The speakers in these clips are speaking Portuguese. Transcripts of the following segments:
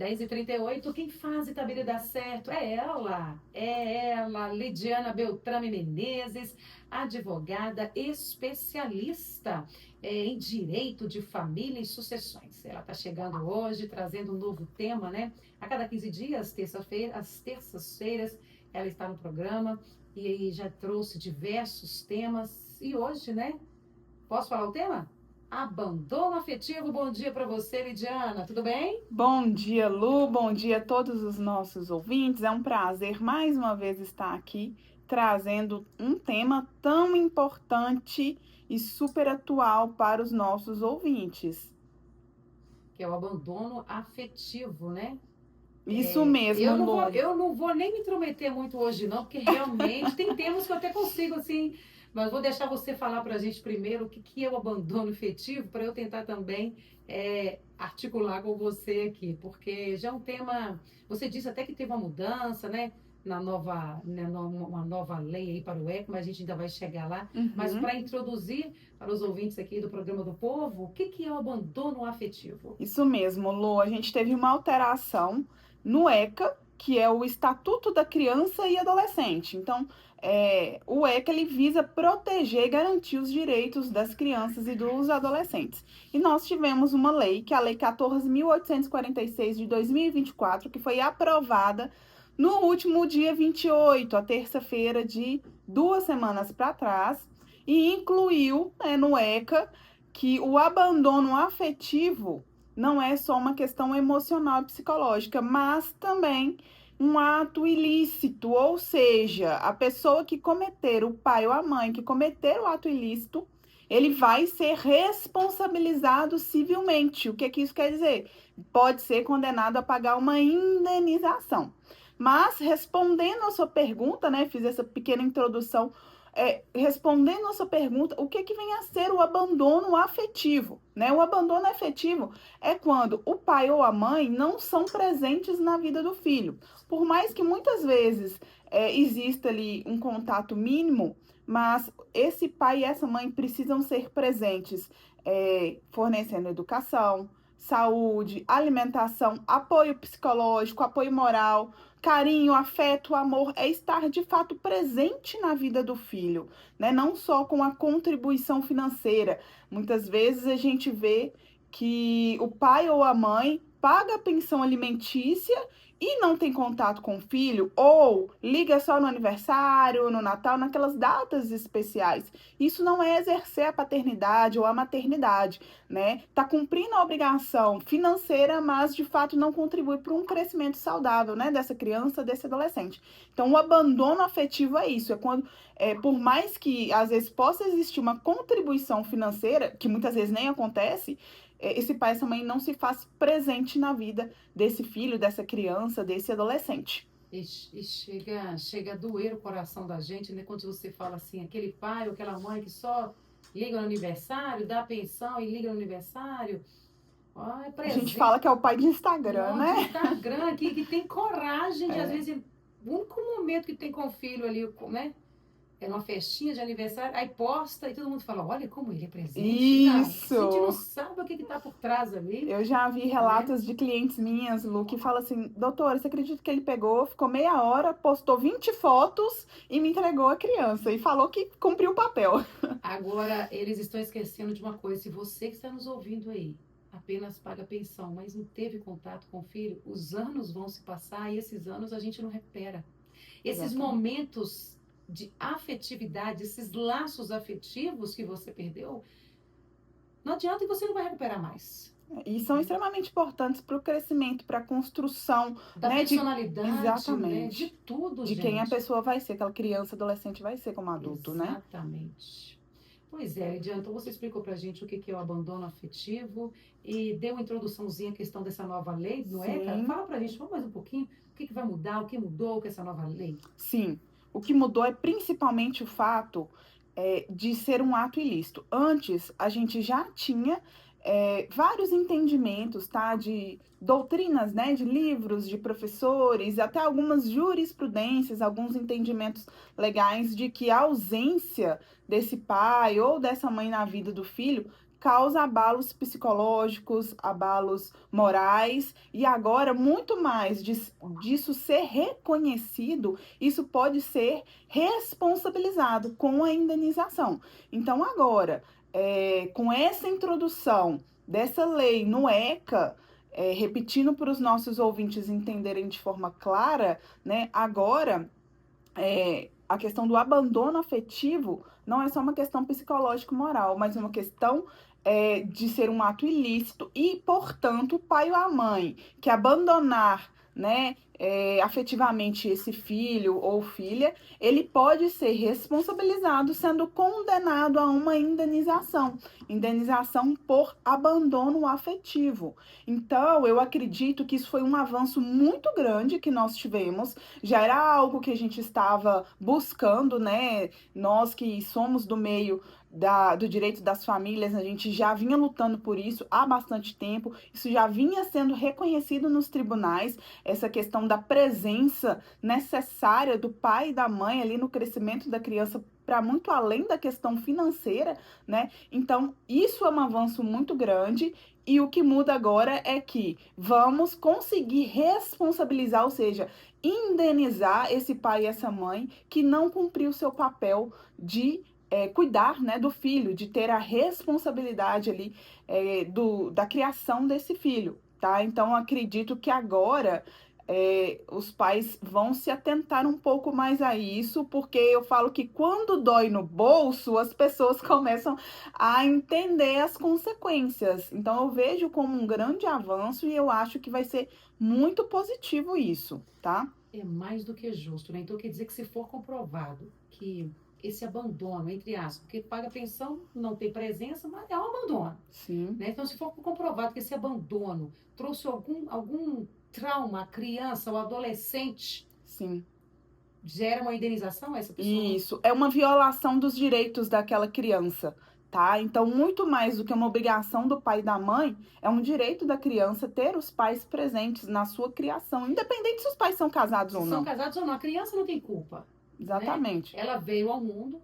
10h38, quem faz Itabira dar certo é ela, Lidiana Beltrame Menezes, advogada especialista em direito de família e sucessões. Ela está chegando hoje, trazendo um novo tema, né? A cada 15 dias, às terças-feiras, ela está no programa e aí já trouxe diversos temas. E hoje, né? Posso falar o tema? Abandono afetivo. Bom dia para você, Lidiana. Tudo bem? Bom dia, Lu. Bom dia a todos os nossos ouvintes. É um prazer mais uma vez estar aqui trazendo um tema tão importante e super atual para os nossos ouvintes. Que é o abandono afetivo, né? Isso mesmo, Lu. Eu não vou nem me intrometer muito hoje, não, porque realmente tem temas que eu até consigo, assim, mas vou deixar você falar para a gente primeiro o que é o abandono afetivo, para eu tentar também articular com você aqui, porque já é um tema. Você disse até que teve uma mudança, né? Uma nova lei aí para o ECA, mas a gente ainda vai chegar lá. Mas Uhum. para introduzir para os ouvintes aqui do programa do Povo, o que é o abandono afetivo? Isso mesmo, Lu. A gente teve uma alteração no ECA, que é o Estatuto da Criança e Adolescente. Então, o ECA ele visa proteger e garantir os direitos das crianças e dos adolescentes. E nós tivemos uma lei, que é a Lei 14.846 de 2024, que foi aprovada no último dia 28, a terça-feira de 2 semanas para trás, e incluiu, no ECA que o abandono afetivo não é só uma questão emocional e psicológica, mas também um ato ilícito, ou seja, a pessoa que cometer, o pai ou a mãe que cometer o ato ilícito, ele vai ser responsabilizado civilmente. O que isso quer dizer? Pode ser condenado a pagar uma indenização. Mas, respondendo a sua pergunta, né, fiz essa pequena introdução respondendo a sua pergunta, o que vem a ser o abandono afetivo? Né? O abandono afetivo é quando o pai ou a mãe não são presentes na vida do filho. Por mais que muitas vezes exista ali um contato mínimo, mas esse pai e essa mãe precisam ser presentes, fornecendo educação, saúde, alimentação, apoio psicológico, apoio moral, carinho, afeto, amor, é estar de fato presente na vida do filho, né? Não só com a contribuição financeira. Muitas vezes a gente vê que o pai ou a mãe paga a pensão alimentícia e não tem contato com o filho, ou liga só no aniversário, no Natal, naquelas datas especiais. Isso não é exercer a paternidade ou a maternidade, né? Tá cumprindo a obrigação financeira, mas de fato não contribui para um crescimento saudável, né, dessa criança, desse adolescente. Então, o abandono afetivo é isso, é quando, por mais que às vezes possa existir uma contribuição financeira, que muitas vezes nem acontece, esse pai e essa mãe não se faz presente na vida desse filho, dessa criança, desse adolescente. E chega a doer o coração da gente, né? Quando você fala assim, aquele pai ou aquela mãe que só liga no aniversário, dá pensão e liga no aniversário. Ó, é A gente presente. fala que é o pai de Instagram, Nó de né? Instagram aqui, que tem coragem de, às vezes, o único momento que tem com o filho ali, né? É uma festinha de aniversário, aí posta e todo mundo fala, olha como ele é presente. Não, a gente não Isso! sabe o que está por trás ali, Eu já vi né? relatos de clientes minhas, Lu, que falam assim, doutora, você acredita que ele pegou, ficou meia hora, postou 20 fotos e me entregou a criança e falou que cumpriu o papel. Agora, eles estão esquecendo de uma coisa. Se você que está nos ouvindo aí apenas paga pensão, mas não teve contato com o filho, os anos vão se passar e esses anos a gente não recupera. Esses Exatamente. momentos de afetividade, esses laços afetivos que você perdeu, não adianta e você não vai recuperar mais. E são extremamente importantes para o crescimento, para a construção, Da né, de personalidade, né? De exatamente tudo, de quem a gente. pessoa vai ser, aquela criança, adolescente vai ser como adulto, né? Exatamente. Pois é, Lidiana, então você explicou pra gente o que é o abandono afetivo e deu uma introduçãozinha à questão dessa nova lei, não é, cara? Sim, Fala pra gente, vamos mais um pouquinho, o que vai mudar, o que mudou com essa nova lei? sim. O que mudou é principalmente o fato de ser um ato ilícito. Antes, a gente já tinha vários entendimentos, tá? De doutrinas, né? De livros, de professores, até algumas jurisprudências, alguns entendimentos legais de que a ausência desse pai ou dessa mãe na vida do filho causa abalos psicológicos, abalos morais, e agora, muito mais disso ser reconhecido, isso pode ser responsabilizado com a indenização. Então, agora, com essa introdução dessa lei no ECA, repetindo para os nossos ouvintes entenderem de forma clara, né, agora a questão do abandono afetivo não é só uma questão psicológico-moral, mas uma questão de ser um ato ilícito e, portanto, o pai ou a mãe que abandonar, né, afetivamente esse filho ou filha, ele pode ser responsabilizado sendo condenado a uma indenização por abandono afetivo. Então, eu acredito que isso foi um avanço muito grande que nós tivemos, já era algo que a gente estava buscando, né? Nós que somos do meio do direito das famílias, a gente já vinha lutando por isso há bastante tempo, isso já vinha sendo reconhecido nos tribunais, essa questão da presença necessária do pai e da mãe ali no crescimento da criança para muito além da questão financeira, né? Então, isso é um avanço muito grande. E o que muda agora é que vamos conseguir responsabilizar, ou seja, indenizar esse pai e essa mãe que não cumpriu seu papel de cuidar, né, do filho, de ter a responsabilidade ali da criação desse filho, tá? Então, acredito que agora os pais vão se atentar um pouco mais a isso, porque eu falo que quando dói no bolso, as pessoas começam a entender as consequências. Então, eu vejo como um grande avanço e eu acho que vai ser muito positivo isso, tá? É mais do que justo, né? Então, quer dizer que se for comprovado que esse abandono, entre aspas, porque paga pensão, não tem presença, mas é um abandono. Sim. Né? Então, se for comprovado que esse abandono trouxe algum trauma à criança ou adolescente, sim, gera uma indenização a essa pessoa? Isso, é uma violação dos direitos daquela criança, tá? Então, muito mais do que uma obrigação do pai e da mãe, é um direito da criança ter os pais presentes na sua criação, independente se os pais são casados ou não. São casados ou não, a criança não tem culpa. Exatamente. Né? Ela veio ao mundo,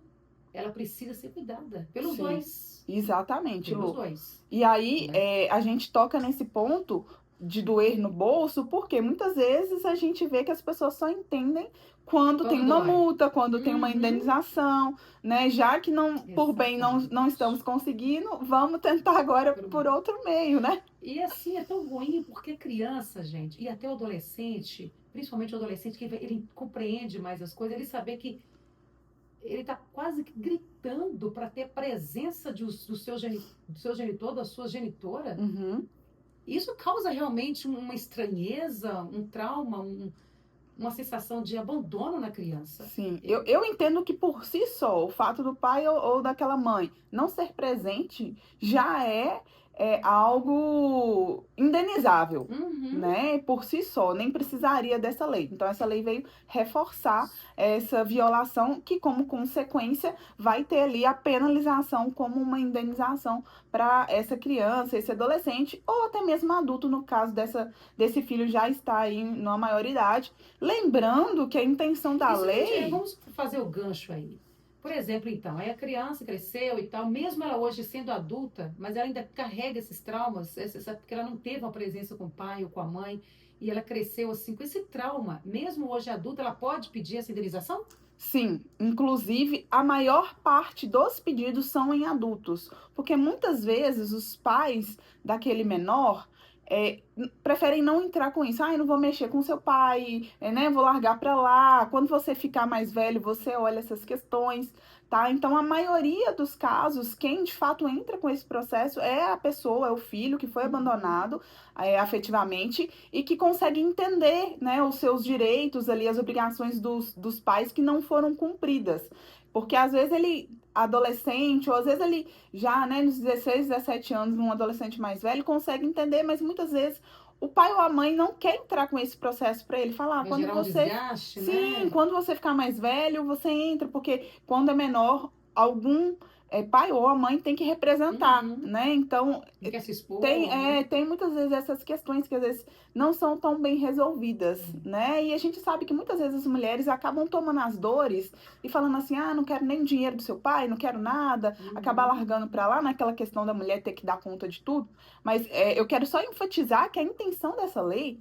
ela precisa ser cuidada pelos Sim, dois. Exatamente, Pelos Lu. dois. E aí, a gente toca nesse ponto de doer no bolso, porque muitas vezes a gente vê que as pessoas só entendem quando tem uma multa, quando tem uma indenização, né? Já que não, por bem não estamos conseguindo, vamos tentar agora por outro meio, né? E assim é tão ruim porque criança, gente, e até o adolescente, principalmente o adolescente, que ele compreende mais as coisas, ele saber que ele está quase que gritando para ter presença do seu genitor, da sua genitora. Uhum. Isso causa realmente uma estranheza, um trauma, uma sensação de abandono na criança. Sim, eu entendo que por si só, o fato do pai ou daquela mãe não ser presente já é algo indenizável, né? Por si só, nem precisaria dessa lei. Então, essa lei veio reforçar essa violação que, como consequência, vai ter ali a penalização como uma indenização para essa criança, esse adolescente, ou até mesmo adulto, no caso desse filho já está aí na maioridade. Lembrando que a intenção da lei... Vamos fazer o gancho aí. Por exemplo, então, aí a criança cresceu e tal, mesmo ela hoje sendo adulta, mas ela ainda carrega esses traumas, porque ela não teve uma presença com o pai ou com a mãe, e ela cresceu assim, com esse trauma, mesmo hoje adulta, ela pode pedir essa indenização? Sim, inclusive a maior parte dos pedidos são em adultos, porque muitas vezes os pais daquele menor preferem não entrar com isso. Eu não vou mexer com seu pai, né? Vou largar para lá. Quando você ficar mais velho, você olha essas questões, tá? Então, a maioria dos casos, quem de fato entra com esse processo é a pessoa, é o filho que foi abandonado afetivamente e que consegue entender, né, os seus direitos ali, as obrigações dos pais que não foram cumpridas. Porque às vezes ele, adolescente, ou às vezes ele já, né, nos 16, 17 anos, um adolescente mais velho, consegue entender, mas muitas vezes o pai ou a mãe não quer entrar com esse processo para ele falar, quando você desgaste, sim, né? Quando você ficar mais velho, você entra, porque quando é menor, algum pai ou a mãe tem que representar, Uhum. né? Então, Não quer se expor, tem, né? tem muitas vezes essas questões que às vezes não são tão bem resolvidas, É. né? E a gente sabe que muitas vezes as mulheres acabam tomando as dores e falando assim, ah, não quero nem o dinheiro do seu pai, não quero nada, acabar Uhum. largando para lá naquela questão da mulher ter que dar conta de tudo. Mas eu quero só enfatizar que a intenção dessa lei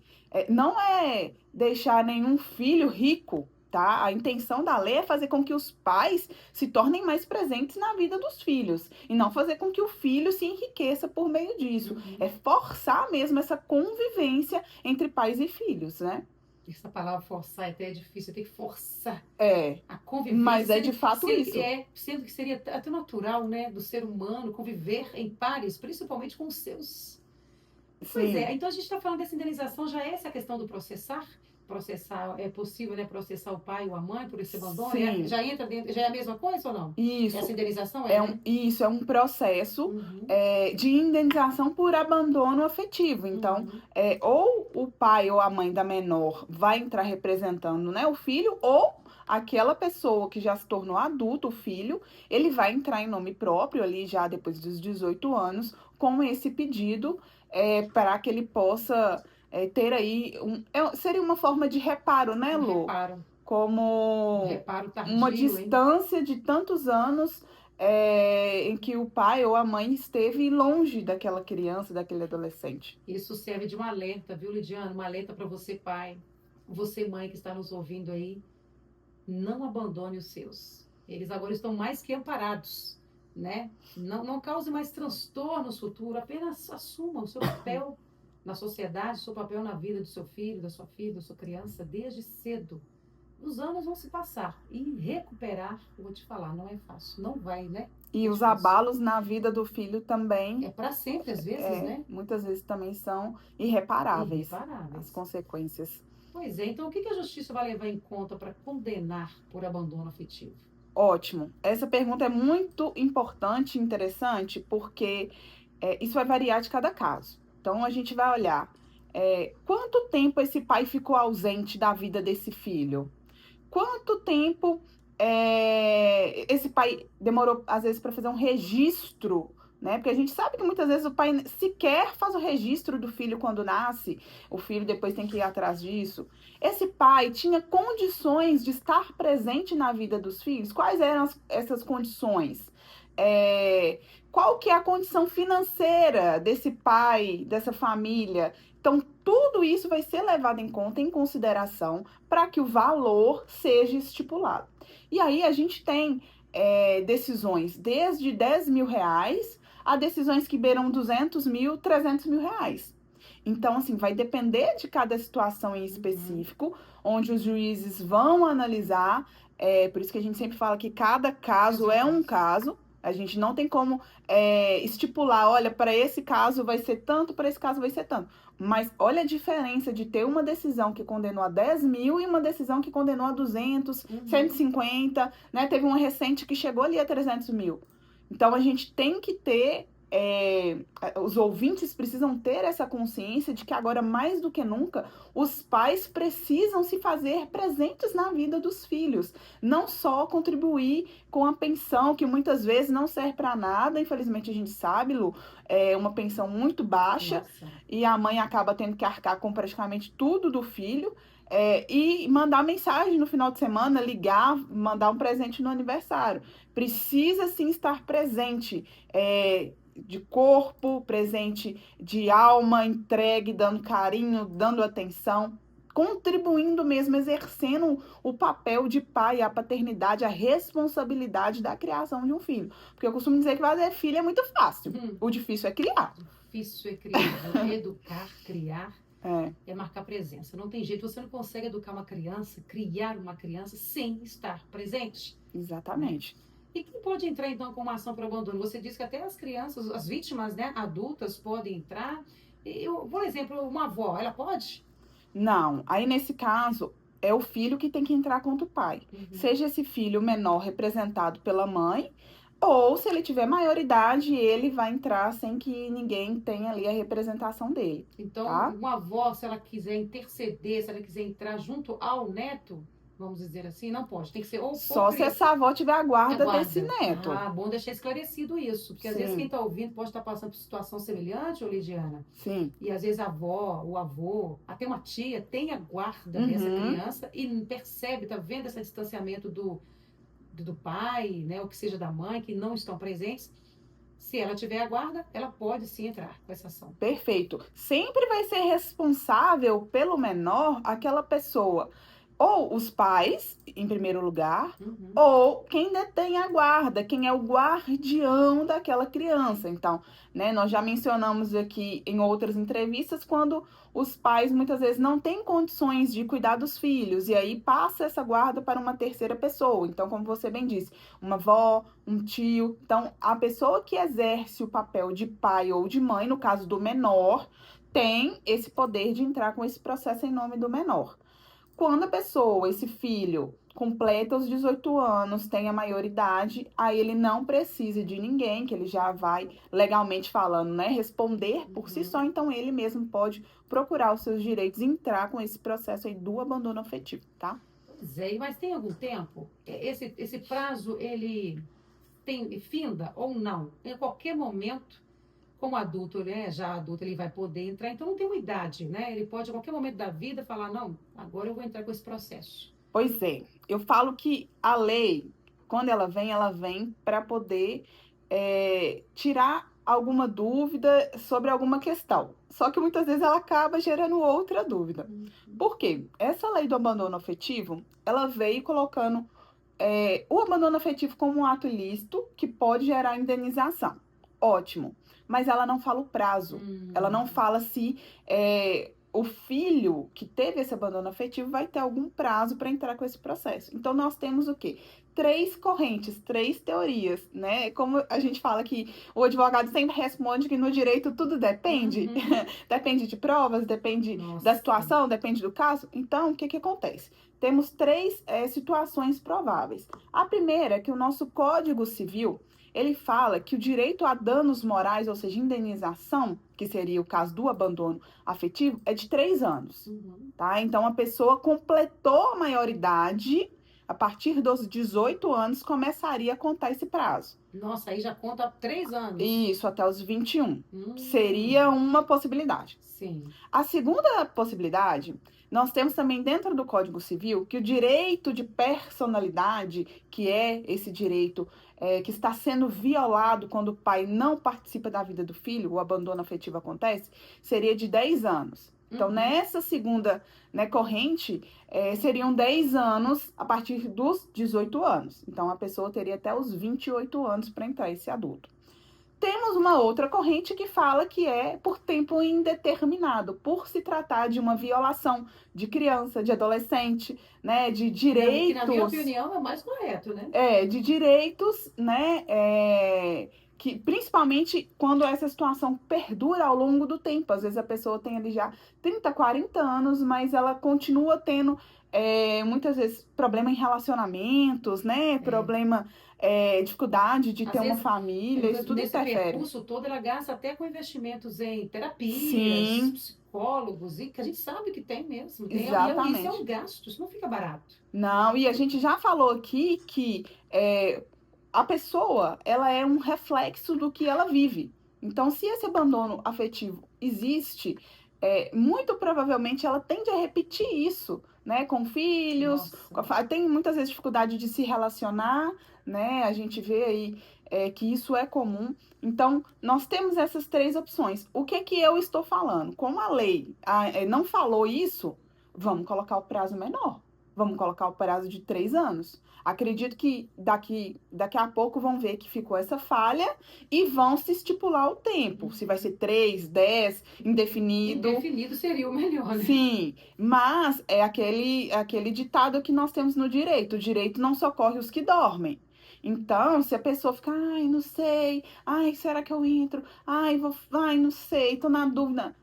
não é deixar nenhum filho rico. Tá? A intenção da lei é fazer com que os pais se tornem mais presentes na vida dos filhos e não fazer com que o filho se enriqueça por meio disso. É Uhum. forçar mesmo essa convivência entre pais e filhos, né? Essa palavra forçar até é difícil, tem que forçar É, a convivência, mas é de fato isso. sendo que seria até natural, né, do ser humano conviver em pares, principalmente com os seus. Pois é, Sim, então a gente está falando dessa indenização, já é essa questão do processar? Processar, é possível, né, processar o pai ou a mãe por esse abandono? sim, Já entra dentro, já é a mesma coisa ou não? Essa isso. indenização é, né? Isso é um processo Uhum, de indenização por abandono afetivo. Então, uhum, ou o pai ou a mãe da menor vai entrar representando, né, o filho, ou aquela pessoa que já se tornou adulto, o filho, ele vai entrar em nome próprio ali já depois dos 18 anos com esse pedido para que ele possa ter aí seria uma forma de reparo, né, um Lu? reparo, um Como reparo uma tardio, hein? distância de tantos anos em que o pai ou a mãe esteve longe daquela criança, daquele adolescente. Isso serve de um alerta, viu, Lidiana? Um alerta para você, pai, você, mãe, que está nos ouvindo aí. Não abandone os seus. Eles agora estão mais que amparados, né? Não cause mais transtornos futuros, apenas assuma o seu papel na sociedade, o seu papel na vida do seu filho, da sua filha, da sua criança, desde cedo. Os anos vão se passar e recuperar, eu vou te falar, não é fácil, não vai, né? E É os difícil. abalos na vida do filho também, É para sempre, às vezes, né? muitas vezes também são irreparáveis, as Irreparáveis. consequências. Pois é, então o que a justiça vai levar em conta para condenar por abandono afetivo? Ótimo. Essa pergunta é muito importante e interessante porque isso vai variar de cada caso. Então, a gente vai olhar quanto tempo esse pai ficou ausente da vida desse filho. Quanto tempo esse pai demorou, às vezes, para fazer um registro, né? Porque a gente sabe que muitas vezes o pai sequer faz o registro do filho quando nasce, o filho depois tem que ir atrás disso. Esse pai tinha condições de estar presente na vida dos filhos? Quais eram essas condições? Qual que é a condição financeira desse pai, dessa família? Então, tudo isso vai ser levado em conta, em consideração, para que o valor seja estipulado. E aí a gente tem decisões desde R$ 10.000 a decisões que beiram 200.000, R$ 300.000. Então, assim, vai depender de cada situação em Uhum. específico, onde os juízes vão analisar. Por isso que a gente sempre fala que cada caso Caso a é um caso. caso. A gente não tem como estipular, olha, para esse caso vai ser tanto, para esse caso vai ser tanto. Mas olha a diferença de ter uma decisão que condenou a 10.000 e uma decisão que condenou a 200, Uhum. 150, né? Teve uma recente que chegou ali a 300.000. Então a gente tem que ter, os ouvintes precisam ter essa consciência de que agora, mais do que nunca, os pais precisam se fazer presentes na vida dos filhos. Não só contribuir com a pensão, que muitas vezes não serve para nada, infelizmente a gente sabe, Lu, é uma pensão muito baixa Nossa. e a mãe acaba tendo que arcar com praticamente tudo do filho. E mandar mensagem no final de semana, ligar, mandar um presente no aniversário. Precisa sim estar presente, de corpo, presente de alma, entregue, dando carinho, dando atenção, contribuindo mesmo, exercendo o papel de pai, a paternidade, a responsabilidade da criação de um filho. Porque eu costumo dizer que fazer filho é muito fácil, Hum. o difícil é criar. Difícil é criar, viu? Educar, criar É, é marcar presença. Não tem jeito, você não consegue educar uma criança, criar uma criança sem estar presente, né? exatamente. E quem pode entrar então com uma ação por abandono? Você disse que até as crianças, as vítimas, né, adultas podem entrar. Por exemplo, uma avó, ela pode? Não, aí nesse caso é o filho que tem que entrar contra o pai. Uhum. Seja esse filho menor representado pela mãe, ou se ele tiver maioridade, ele vai entrar sem que ninguém tenha ali a representação dele, Então, tá? uma avó, se ela quiser interceder, se ela quiser entrar junto ao neto, vamos dizer assim, não pode. Tem que ser ou Só se essa avó tiver a guarda desse guarda. neto. Ah, bom deixar esclarecido isso, porque às vezes quem Sim, está ouvindo pode estar passando por situação semelhante, ô Lidiana, sim. e às vezes a avó, o avô, até uma tia tem a guarda dessa Uhum. criança e percebe, está vendo esse distanciamento do pai, né, ou que seja da mãe, que não estão presentes. Se ela tiver a guarda, ela pode sim entrar com essa ação. Perfeito. Sempre vai ser responsável pelo menor aquela pessoa, ou os pais, em primeiro lugar, Uhum. ou quem detém a guarda, quem é o guardião daquela criança. Então, né, nós já mencionamos aqui em outras entrevistas quando os pais muitas vezes não têm condições de cuidar dos filhos e aí passa essa guarda para uma terceira pessoa. Então, como você bem disse, uma avó, um tio. Então, a pessoa que exerce o papel de pai ou de mãe, no caso do menor, tem esse poder de entrar com esse processo em nome do menor. Quando a pessoa, esse filho, completa os 18 anos, tem a maioridade, aí ele não precisa de ninguém, que ele já vai, legalmente falando, né, responder por si só, então ele mesmo pode procurar os seus direitos e entrar com esse processo aí do abandono afetivo, tá? Pois é, mas tem algum tempo? Esse prazo, ele tem finda ou não? Em qualquer momento, como adulto, né, já adulto, ele vai poder entrar. Então, não tem uma idade, né? Ele pode, a qualquer momento da vida, falar, não, agora eu vou entrar com esse processo. Pois é, eu falo que a lei, quando ela vem para poder tirar alguma dúvida sobre alguma questão. Só que muitas vezes ela acaba gerando outra dúvida. Uhum. Por quê? Essa lei do abandono afetivo, ela veio colocando o abandono afetivo como um ato ilícito que pode gerar indenização. Ótimo. Mas ela não fala o prazo. Ela não fala se o filho que teve esse abandono afetivo vai ter algum prazo para entrar com esse processo. Então, nós temos o quê? Três correntes, três teorias, né? Como a gente fala que o advogado sempre responde que no direito tudo depende. Uhum. Depende de provas, depende da Nossa. situação, depende do caso. Então, o que que acontece? Temos três situações prováveis. A primeira é que o nosso Código Civil, ele fala que o direito a danos morais, ou seja, indenização, que seria o caso do abandono afetivo, é de 3 anos. Uhum. Tá? Então, a pessoa completou a maioridade, a partir dos 18 anos, começaria a contar esse prazo. Nossa, aí já conta 3 anos. Isso, até os 21. Hum. Seria uma possibilidade. Sim. A segunda possibilidade, nós temos também dentro do Código Civil que o direito de personalidade, que é esse direito que está sendo violado quando o pai não participa da vida do filho, o abandono afetivo acontece, seria de 10 anos. Então, Uhum. nessa segunda, né, corrente, seriam 10 anos a partir dos 18 anos. Então, a pessoa teria até os 28 anos para entrar esse adulto. Temos uma outra corrente que fala que é por tempo indeterminado, por se tratar de uma violação de criança, de adolescente, né, de direitos. Que, na minha opinião, é o mais correto, né? De direitos, né, que principalmente quando essa situação perdura ao longo do tempo. Às vezes a pessoa tem ali já 30, 40 anos, mas ela continua tendo muitas vezes problema em relacionamentos, né, problema, dificuldade de Às ter uma vezes, família, isso tudo nesse interfere. percurso todo, ela gasta até com investimentos em terapias, Sim. psicólogos, e que a gente sabe que tem mesmo. Tem, Exatamente. isso é um gasto, isso não fica barato. Não, e a gente já falou aqui que a pessoa, ela é um reflexo do que ela vive. Então, se esse abandono afetivo existe, muito provavelmente ela tende a repetir isso, né, com filhos, tem muitas vezes dificuldade de se relacionar, né, a gente vê aí que isso é comum. Então, nós temos essas três opções. O que que eu estou falando? Como a lei não falou isso, vamos colocar o prazo menor. Vamos colocar o prazo de 3 anos. Acredito que daqui a pouco vão ver que ficou essa falha e vão se estipular o tempo. Se vai ser 3, 10, indefinido. Indefinido seria o melhor, né? Sim, mas é aquele ditado que nós temos no direito. O direito não socorre os que dormem. Então, se a pessoa ficar, ai, não sei, ai, será que eu entro? Ai, não sei, tô na dúvida.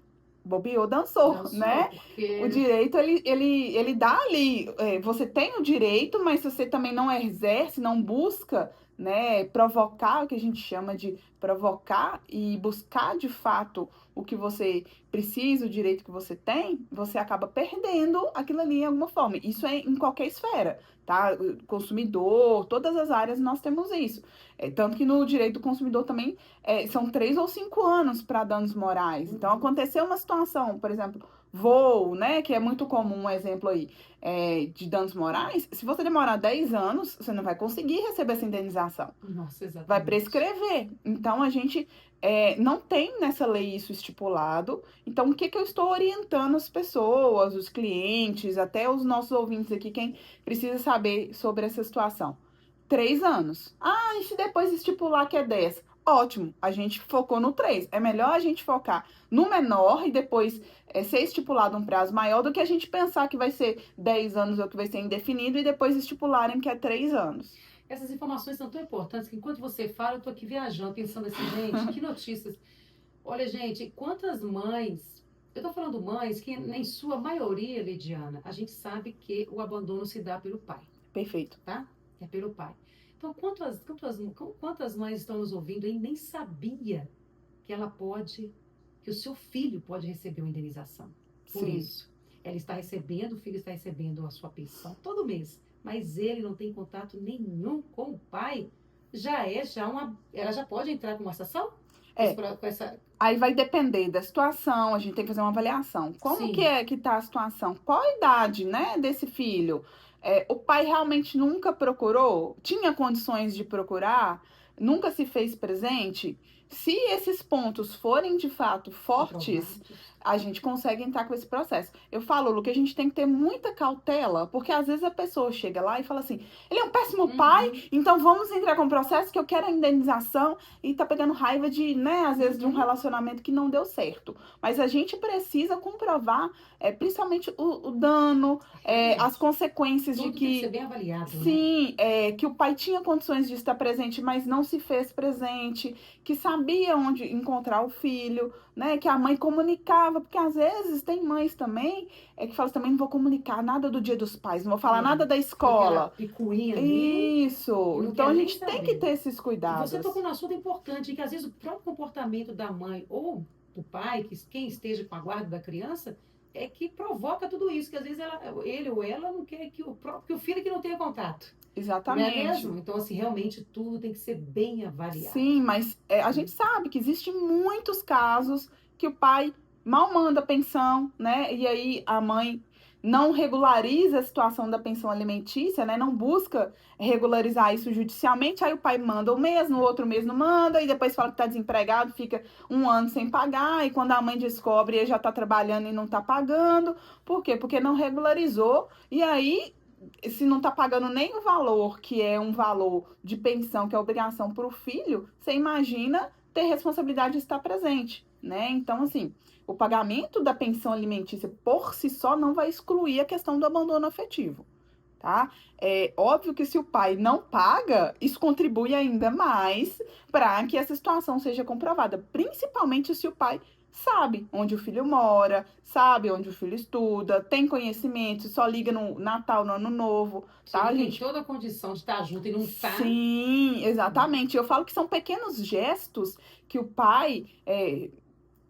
Bobeou, dançou, né? Porque... O direito, ele dá ali, você tem o direito, mas se você também não exerce, não busca, né, provocar, o que a gente chama de provocar e buscar de fato o que você precisa, o direito que você tem, você acaba perdendo aquilo ali em alguma forma. Isso é em qualquer esfera, tá? Consumidor, todas as áreas nós temos isso. Tanto que no direito do consumidor também são 3 ou 5 anos para danos morais. Então, aconteceu uma situação, por exemplo, voo, né, que é muito comum um exemplo aí, de danos morais, se você demorar 10 anos, você não vai conseguir receber essa indenização. Nossa, Vai exatamente. prescrever. Então, a gente não tem nessa lei isso estipulado. Então, o que que eu estou orientando as pessoas, os clientes, até os nossos ouvintes aqui, quem precisa saber sobre essa situação? 3 anos. Ah, e se depois estipular que é 10? Ótimo, a gente focou no 3. É melhor a gente focar no menor e depois ser estipulado um prazo maior do que a gente pensar que vai ser 10 anos ou que vai ser indefinido e depois estipularem que é 3 anos. Essas informações são tão importantes que enquanto você fala, eu tô aqui viajando, pensando assim, gente, que notícias. Olha, gente, quantas mães. Eu tô falando mães que, em sua maioria, Lidiana, a gente sabe que o abandono se dá pelo pai, Perfeito. tá? É pelo pai. Então, quantas mães estão nos ouvindo e nem sabia que ela pode, que o seu filho pode receber uma indenização por Sim. isso? Ela está recebendo, o filho está recebendo a sua pensão todo mês, mas ele não tem contato nenhum com o pai. Ela já pode entrar com uma ação? É, Com essa, aí vai depender da situação, a gente tem que fazer uma avaliação. Como que sim. é que tá a situação? Qual a idade, né, desse filho? O pai realmente nunca procurou? Tinha condições de procurar? Nunca se fez presente? Se esses pontos forem de fato fortes, Comprovados. a gente consegue entrar com esse processo. Eu falo, Lu, que a gente tem que ter muita cautela, porque às vezes a pessoa chega lá e fala assim: ele é um péssimo pai, Uhum, então vamos entrar com o processo que eu quero a indenização e tá pegando raiva de, né, às vezes de um uhum. relacionamento que não deu certo. Mas a gente precisa comprovar, principalmente o dano, as Realmente. consequências de Tudo tem que ser que, bem avaliado, né? sim, que o pai tinha condições de estar presente, mas não se fez presente, que sabia onde encontrar o filho, né, que a mãe comunicava, porque às vezes tem mães também que falam assim, também não vou comunicar nada do Dia dos Pais, não vou falar É. nada da Fica aquela escola. picuinha ali e Isso. não Então quer a nem gente tem que saber. ter esses E você cuidados. tocou num assunto importante, que às vezes o próprio comportamento da mãe ou do pai, que quem esteja com a guarda da criança, é que provoca tudo isso, que às vezes ele ou ela não quer que o filho que não tenha contato. Não é Exatamente. mesmo? Então, assim, realmente tudo tem que ser bem avaliado. Sim, mas a gente sabe que existem muitos casos que o pai mal manda pensão, né? E aí a mãe não regulariza a situação da pensão alimentícia, né? Não busca regularizar isso judicialmente. Aí o pai manda um mês, no outro mês não manda, e depois fala que está desempregado, fica um ano sem pagar. E quando a mãe descobre, ele já está trabalhando e não está pagando. Por quê? Porque não regularizou. E aí se não está pagando nem o valor, que é um valor de pensão, que é obrigação para o filho, você imagina ter responsabilidade de estar presente, né? Então, assim, o pagamento da pensão alimentícia por si só não vai excluir a questão do abandono afetivo, tá? É óbvio que se o pai não paga, isso contribui ainda mais para que essa situação seja comprovada, principalmente se o pai sabe onde o filho mora, sabe onde o filho estuda, tem conhecimento, só liga no Natal, no Ano Novo, Se tá, ele tem gente? toda a condição de estar junto e não está, Sim, exatamente. Eu falo que são pequenos gestos que o pai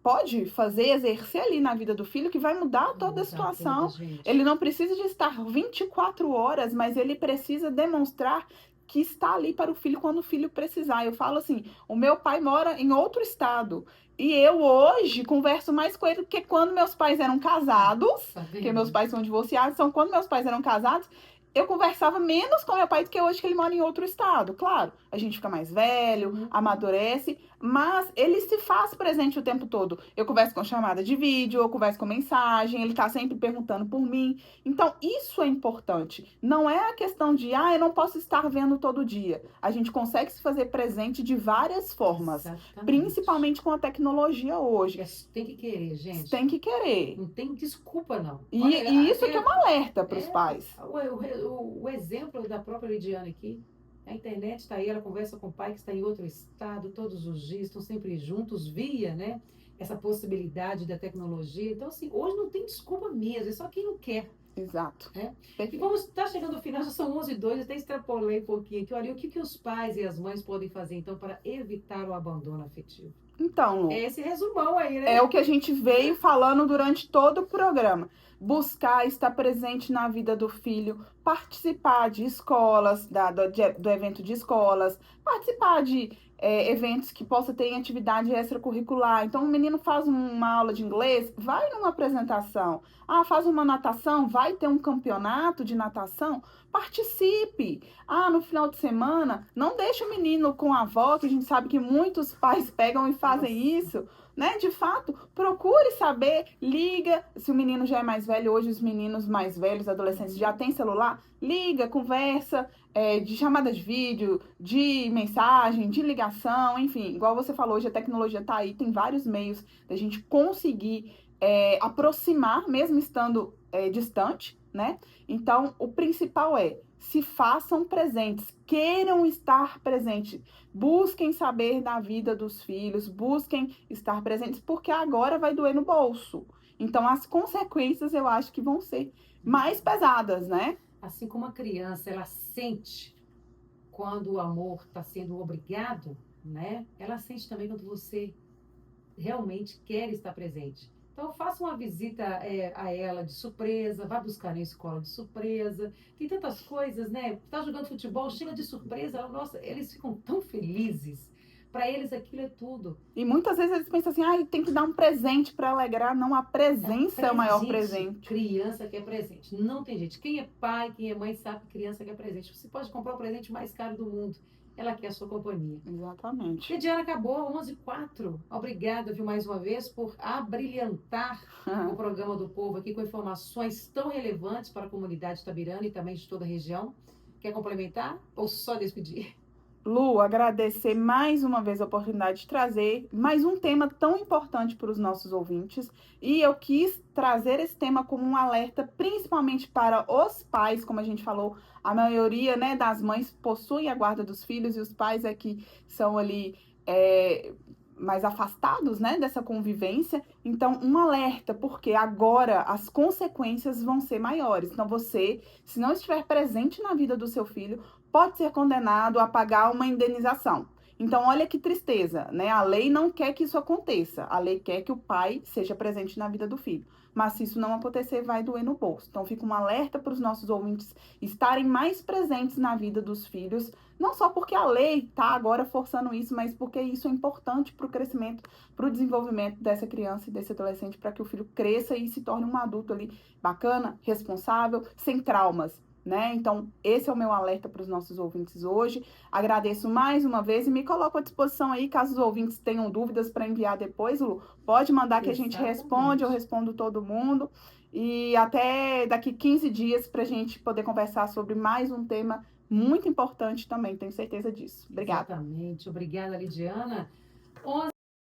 pode fazer, exercer ali na vida do filho, que vai mudar toda a mudar toda, situação. Ele gente. não precisa de estar 24 horas, mas ele precisa demonstrar que está ali para o filho quando o filho precisar. Eu falo assim: o meu pai mora em outro estado. E eu hoje converso mais com ele do que quando meus pais eram casados, Tá porque meus vendo? pais são divorciados, então quando meus pais eram casados, eu conversava menos com meu pai do que hoje que ele mora em outro estado. Claro, a gente fica mais velho, Uhum. amadurece, mas ele se faz presente o tempo todo. Eu converso com chamada de vídeo, eu converso com mensagem, ele tá sempre perguntando por mim. Então, isso é importante. Não é a questão de, eu não posso estar vendo todo dia. A gente consegue se fazer presente de várias formas, Exatamente. principalmente com a tecnologia hoje. Tem que querer, Você gente. tem que querer. Não tem desculpa, não. E, Olha, e isso que é um alerta para os pais. o exemplo da própria Lidiane aqui. A internet está aí, ela conversa com o pai que está em outro estado todos os dias, estão sempre juntos, via, essa possibilidade da tecnologia. Então, assim, hoje não tem desculpa mesmo, é só quem não quer. Exato. E Perfeito. vamos, tá chegando ao final, já são 11h02, até extrapolei um pouquinho aqui. Olha, o que os pais e as mães podem fazer, então, para evitar o abandono afetivo? Então, Lu, É esse resumão aí, é né? o que a gente veio falando durante todo o programa. Buscar estar presente na vida do filho, participar de escolas, do evento de escolas, participar de eventos que possa ter em atividade extracurricular. Então, o menino faz uma aula de inglês, vai numa apresentação. Ah, faz uma natação, vai ter um campeonato de natação, participe. Ah, no final de semana, não deixe o menino com a avó, que a gente sabe que muitos pais pegam e fazem Nossa. isso, né? De fato, procure saber, liga. Se o menino já é mais velho, hoje os meninos mais velhos, adolescentes, já têm celular, liga, conversa, de chamada de vídeo, de mensagem, de ligação, enfim, igual você falou, hoje a tecnologia está aí, tem vários meios da gente conseguir aproximar, mesmo estando distante, né? Então, o principal se façam presentes, queiram estar presentes, busquem saber da vida dos filhos, busquem estar presentes, porque agora vai doer no bolso. Então, as consequências eu acho que vão ser mais pesadas, né? Assim como a criança, ela sente quando o amor está sendo obrigado, né? Ela sente também quando você realmente quer estar presente. Então, faça uma visita a ela de surpresa, vá buscar na escola de surpresa. Tem tantas coisas, né? Tá jogando futebol, chega de surpresa, nossa, eles ficam tão felizes. Para eles aquilo é tudo. E muitas vezes eles pensam assim, ah, tem que dar um presente para alegrar. Não, a presença é o maior presente. Criança quer presente. Não tem jeito. Quem é pai, quem é mãe sabe que criança quer presente. Você pode comprar o presente mais caro do mundo. Ela quer a sua companhia. Exatamente. Lidiana, acabou, 11h04. Obrigada, viu, mais uma vez, por abrilhantar o programa do povo aqui com informações tão relevantes para a comunidade itabirana e também de toda a região. Quer complementar ou só despedir? Lu, agradecer mais uma vez a oportunidade de trazer mais um tema tão importante para os nossos ouvintes. E eu quis trazer esse tema como um alerta, principalmente para os pais, como a gente falou, a maioria, né, das mães possuem a guarda dos filhos e os pais aqui são ali mais afastados, né, dessa convivência. Então, um alerta, porque agora as consequências vão ser maiores. Então, você, se não estiver presente na vida do seu filho, pode ser condenado a pagar uma indenização. Então, olha que tristeza, né? A lei não quer que isso aconteça. A lei quer que o pai seja presente na vida do filho. Mas se isso não acontecer, vai doer no bolso. Então, fica um alerta para os nossos ouvintes estarem mais presentes na vida dos filhos, não só porque a lei está agora forçando isso, mas porque isso é importante para o crescimento, para o desenvolvimento dessa criança e desse adolescente, para que o filho cresça e se torne um adulto ali bacana, responsável, sem traumas. Né? Então, esse é o meu alerta para os nossos ouvintes hoje. Agradeço mais uma vez e me coloco à disposição aí, caso os ouvintes tenham dúvidas para enviar depois, Lu, pode mandar que a gente responde, eu respondo todo mundo. E até daqui 15 dias para a gente poder conversar sobre mais um tema muito importante também, tenho certeza disso. Obrigada. Exatamente. Obrigada, Lidiana.